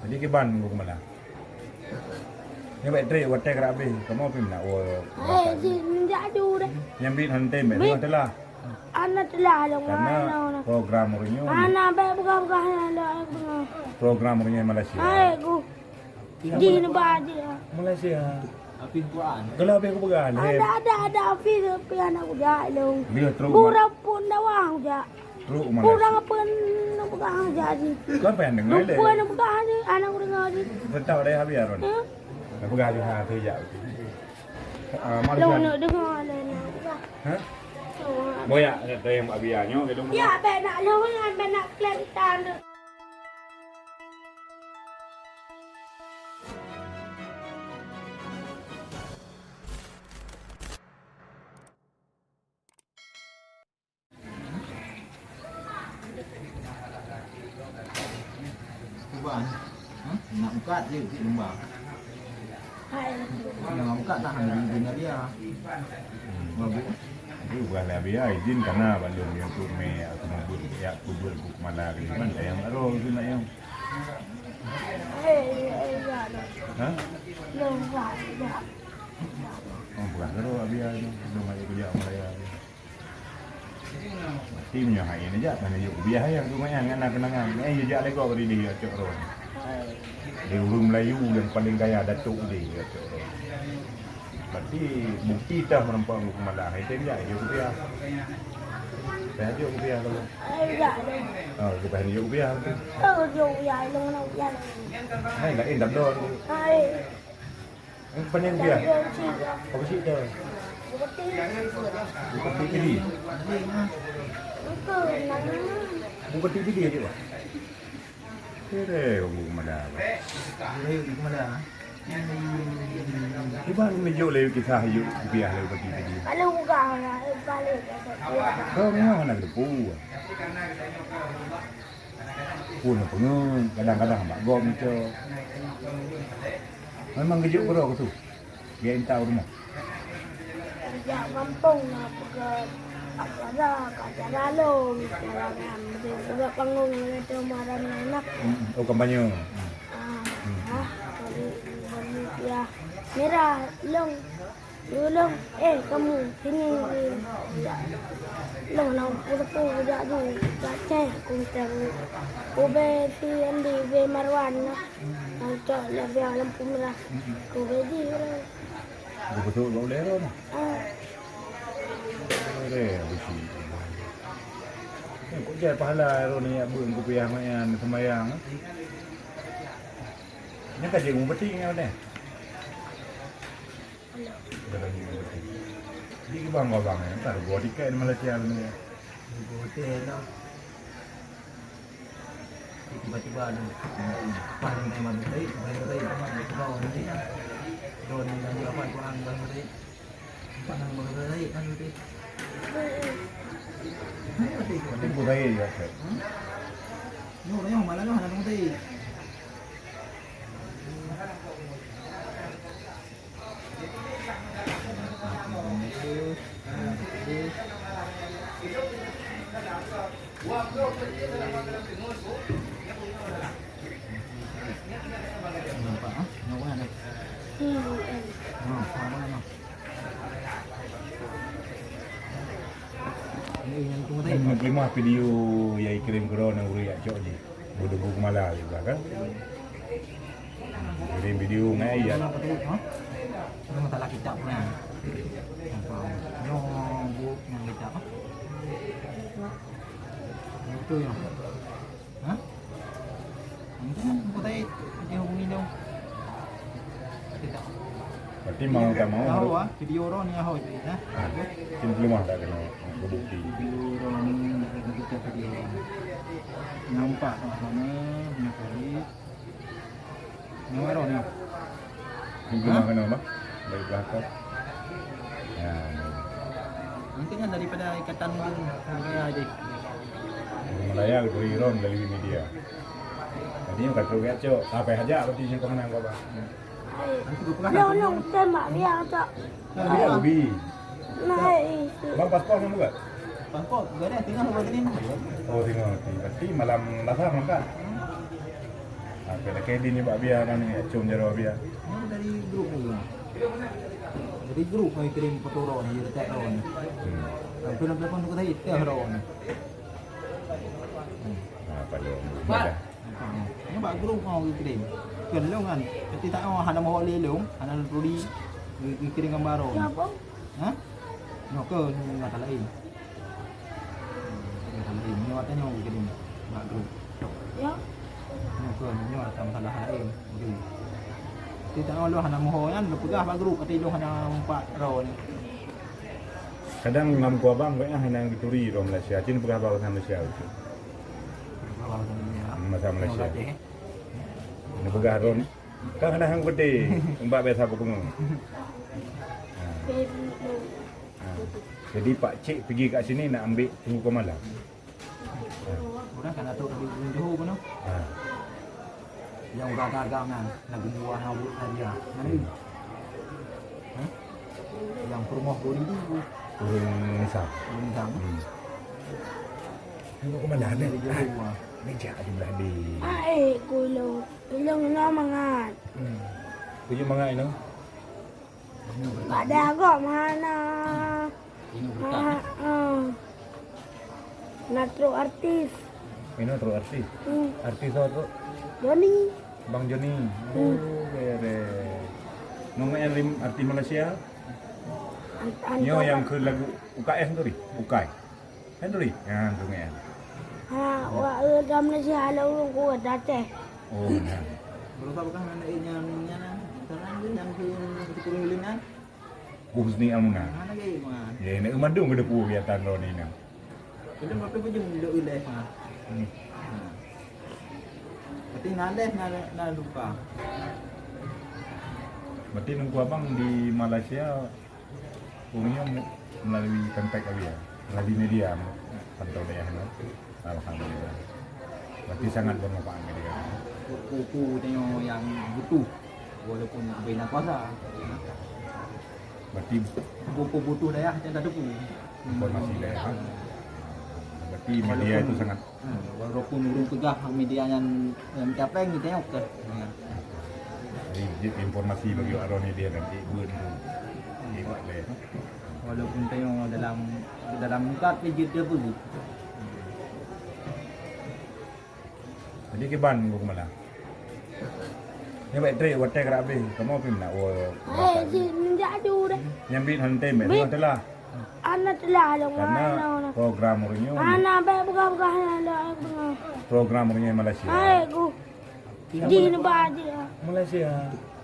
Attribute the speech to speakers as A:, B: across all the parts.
A: Jadi ke ban gua kemana? Ni bateri water kerabe. Kamu apa nak?
B: Jadu dah.
A: Nyambit hantai bet tu adalah.
B: Anak telah dong.
A: Karena program orangnya.
B: Anak buka ada.
A: Program orangnya Malaysia.
B: Hai ku. Di nebah dia.
A: Malaysia.
C: Api kuan.
A: Kalau apa aku pegang?
B: Ada api tapi anak aku dah long.
A: Dia teruk.
B: Kurang pun dawang je.
A: Teruk Malaysia.
B: Kurang apa nak pegang jadi.
A: Kau pengen dengar le?
B: Lupa nak pegang je. Anak aku dengar je.
A: Tahu dah habis Aron. Nak pegang di hati je. Malaysia.
B: Long nak dengar le nak.
A: Ha? Boya ada yang abiannya gitu.
B: Ya, nak long nak kelihatan tu.
C: Kuan. Nak buka dia di lembah.
B: Hai.
C: Nak buka tahan dengan dia. Bagus.
A: Itu bukan lebih izin karena Bandung yang tu atau mobil ya kubur buk mana ni kan yang baru itu nak yang. Hah?
B: Long ya.
A: Oh bukan baru abia itu belum ada kerja Malaya. Timnya hai ini aja mana yuk biah yang lumayan kan kenangan. Yo jak lego beri dia cok ron. Di urung Melayu yang paling kaya Datuk dia cok ron. Berarti bukti dah menempuh hukum malah itu dia yuk biah. Saya yuk biah kalau.
B: Ya.
A: Oh, kita hari yuk biah tu.
B: Yuk ya long nak ya.
A: Hai lain dak do.
B: Hai.
A: Pening dia. Apa sih tu? Bukan TV. Bukan TV dia je. Kere buku mana?
C: Dia di mana?
A: Iban mejo le kisah hidup biar le bagi tadi.
B: Kalau buka balik.
A: Kau memang nak depu. Pun pengen kadang-kadang mak gom tu. Memang kejuk bro tu. Dia tahu rumah.
B: Ya kampung nak acara long kalangan juga panggung itu maram enak.
A: Oh kampanye.
B: Ya merah long kamu sini long nak puluh budak tu baca kuntar ube si andi be marwan nak cak lebih lampu merah ube di
A: Betul kau lero ni. Lero besi. Kau jadi pahala ero ni abang kau piah mayan semayang. Ni kan je umpeti ni ada. Jadi ke bang kau bang, entar gua tiket Malaysia ni.
C: Hotel dah. Tiba-tiba ada paling tema betul, paling bawah ni. Don dan berapa kurang dan betul. Panang betul kan betul.
A: Penting budaya ya.
C: No, yang malah no hanap betul. Nampak ah? Nampak mana? Sama mana? Ini yang tunggu tadi.
A: Terima video yang kirim ke orang yang uri acok je. Bodoh buku malah juga kan. Kirim video ngai ya.
C: Kita tak lagi tak pernah. Yang buat yang kita apa? Itu yang. Hah? Itu aku tadi yang hubungi dong. Tidak.
A: Berarti mau tak mau
C: Tahu ah, video orang ni apa itu ya?
A: Kim belum ada kena bukti.
C: Video orang ni kita video. Nampak sama punya kali. Nomor orang ni.
A: Mungkin makan apa? Dari belakang. Ya.
C: Nanti kan daripada ikatan Malaya adik.
A: Malaya dari Iran dari media. Tadi yang kata acok, apa aja berarti yang kau menang kau bang.
B: Long tembak dia tak.
A: Dia ubi.
B: Naik.
A: Bang paspor kamu buat?
C: Paspor, gak ada tinggal buat ini.
A: Oh tinggal. Berarti malam lasar kan? Kalau kayak ini Pak Bia kan ni cum jero Bia.
C: Ini dari grup ni. Dari grup kami kirim foto ron ni dekat ron. Film-film tu kata itu ron.
A: Ah, pada mudah.
C: Ini bak grup kau kirim. Kelong kan. Tapi tak mau hana mau lelong, hana rudi kirim gambar ron.
B: Siapa?
C: Ha? No ke ni kata lain. Kata lain ni watanya mau kirim bak grup.
B: Ya.
C: No ke ni wata masalah lain. Kita tak mau hana mau kan pegah bak grup kata ilong hana 4 ron ni.
A: Kadang ngam ku abang kau yang henang dituri rom Malaysia. Cina pegah bawa sama Malaysia itu. Masa Malaysia. Ini pegah rom. Kan henang hang gede. Mbak biasa aku pengung.
B: Facebook.
A: Jadi Pak Cik pergi kat sini nak ambil tunggu ke malam.
C: Orang kan atuk di Johor pun.
A: Ha.
C: Yang agak-agak kan nak jual hawut dia. Mana ni? Yang rumah bodi tu
A: Turun Nisa.
C: bintang.
A: Tunggu ke malam ni.
C: Dari Johor.
A: Meja jumlah di.
B: Ai gulung. Gulung na mangat.
A: Tujuh mangai no.
B: Ada kok mana?
C: Ini bukan.
B: Natro artis.
A: Ini terus artis. Artis tu
B: Doni.
A: Bang Joni. Oh, bere. Nongai rim artis Malaysia. Nyo yang ke lagu UKS tu ri. UKAI. Kan tu ri. Yang tu ngai.
B: Ha, wa dalam Malaysia ala urung ku dateh.
A: Oh, nah.
C: Baru tahu kan mana yang sekarang tu yang kurang lingan.
A: Husni Amuna.
C: Mana lagi mah?
A: Ya, ini madung ke depu biatan ro ni nah.
C: Kita berapa pun duduk ileh mah. Tapi nades nak lupa.
A: Berarti nunggu abang di Malaysia punya melalui kontak kali ya. Melalui media pantau dia no. Alhamdulillah. Berarti sangat bermanfaat dia.
C: Kuku tengok yang butuh walaupun bina kuasa.
A: Berarti
C: Kuku butuh daya macam tak depu.
A: informasi dia. Berarti media itu sangat
C: Walaupun urung pegah media yang capek ni tengok ke.
A: jadi informasi bagi orang ni dia nanti buat tu. Buat dia.
C: Walaupun tengok dalam muka dia pergi.
A: Jadi ke ban gua kemana? Ni baik trek watai kerabe. Kamu apa nak?
B: Eh, si menjadu dah.
A: Nyambit hantai mek telah.
B: Anak telah dong
A: Karena
B: mana.
A: program orangnya
B: Anak baik buka-buka ada.
A: program orangnya Malaysia.
B: Hai ku. Di nebah dia.
A: Malaysia.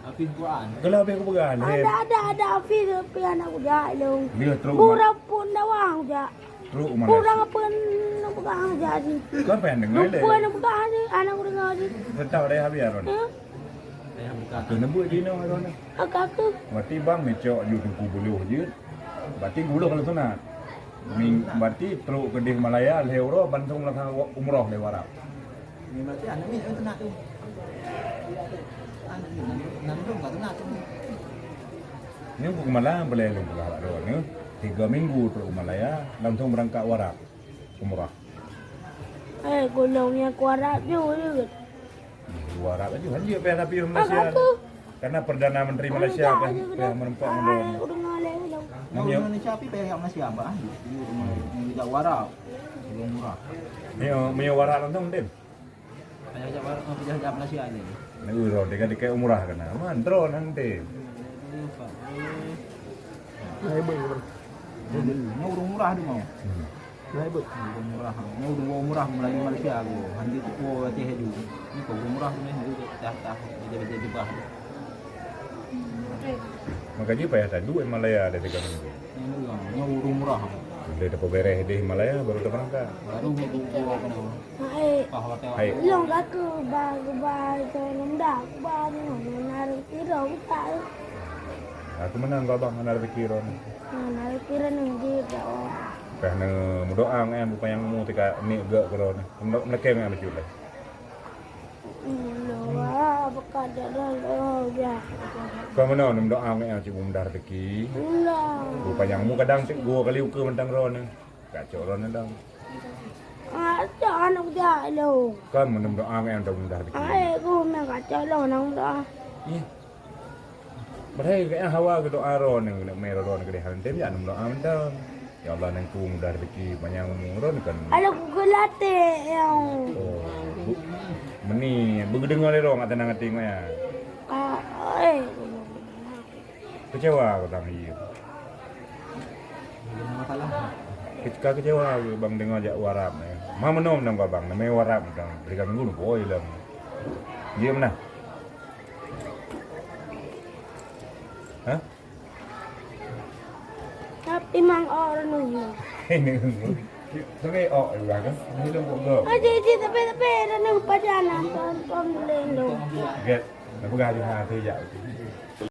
C: Hafiz Quran.
A: Kalau apa aku pegang
B: Ada Hafiz tapi anak ku dah dong.
A: dia teruk
B: Kurang pun dawang ja.
A: teruk
B: Kurang
A: Malaysia.
B: apa nak pegang jadi.
A: Kau apa yang dengar le?
B: Lupa nak pegang dia. Anak ku dengar dia.
A: Tahu dia habis aron.
C: Saya buka.
A: Tu nebut Dino aron.
B: Akak tu.
A: Berarti bang mecok YouTube buluh je. Berarti buluh kalau sunat. Berarti teruk ke di Malaya leuro bantung lah umrah le warap.
C: Ni berarti anak ni nak tu. Anak ni nandung tak nak tu.
A: Ni bukan Malaya boleh lu pula aron ni. 3 minggu teruk Malaya langsung berangkat warap umrah.
B: Eh, gulungnya kuarat juga.
A: Warap aja haji apa tapi Malaysia.
B: Akak tu.
A: Karena Perdana Menteri Malaysia kan yang menempat mendorong.
B: Aku dengar leh dong.
C: Mau Indonesia tapi payah Malaysia apa? Di warap. Belum murah.
A: Mio warap langsung dem.
C: Payah warap payah Malaysia ni.
A: Ni uro dekat umrah kana. Mandro nanti.
C: Mau urung murah tu mau. Hebat. Urung murah. Mau urung murah melalui Malaysia aku. Handi tu ko Aceh tu. Ni ko urung murah ni dah dia jebah.
A: Makanya payah tak duit Malaya ada 3 minggu.
C: Ni urung murah.
A: Dia dapat beres di Malaya baru dah berangkat.
C: Baru aku kena.
B: Hai.
C: Hotel.
A: Hai.
B: Long aku bag so namda aku bag ni naruh kira buka.
A: Aku menang kau bang anak pikiran.
B: Naruh kira nunggu dah.
A: Kerana berdoa kan bukan yang mu tika ni gak korona. Mereka yang lucu lah.
B: Wah, bekat dah ya.
A: Kau mana nak doa kan cik mudar teki.
B: Lah.
A: Bukan yang mu kadang cik gua kali uka mentang ron. Kacau ron dang.
B: Ada anak dia lo.
A: Kan menum doa yang dah rezeki.
B: Aku nak kacau lo nang dah.
A: Iya. Padahal kayak hawa gitu aron yang nak merah ron gede hal tem ya num doa mendam. Ya Allah nang ku mudah rezeki panjang umur kan.
B: Alah gulate yang.
A: Oh, meni begitu ngale rong atau nang tinggal ya. Kecewa kau tang iya.
C: Masalah.
A: Ketika kecewa bang dengar jak warap ni. Mama nom nang kau bang, namanya warap bang. Berikan minggu lu boy lam. Dia mana? Hah?
B: Tapi mang orang nunggu.
A: Ini sampai oh juga kan? Ini lu bodoh.
B: Aja tapi ada nang padana ton lendo.
A: Get, nak pegang hati jak.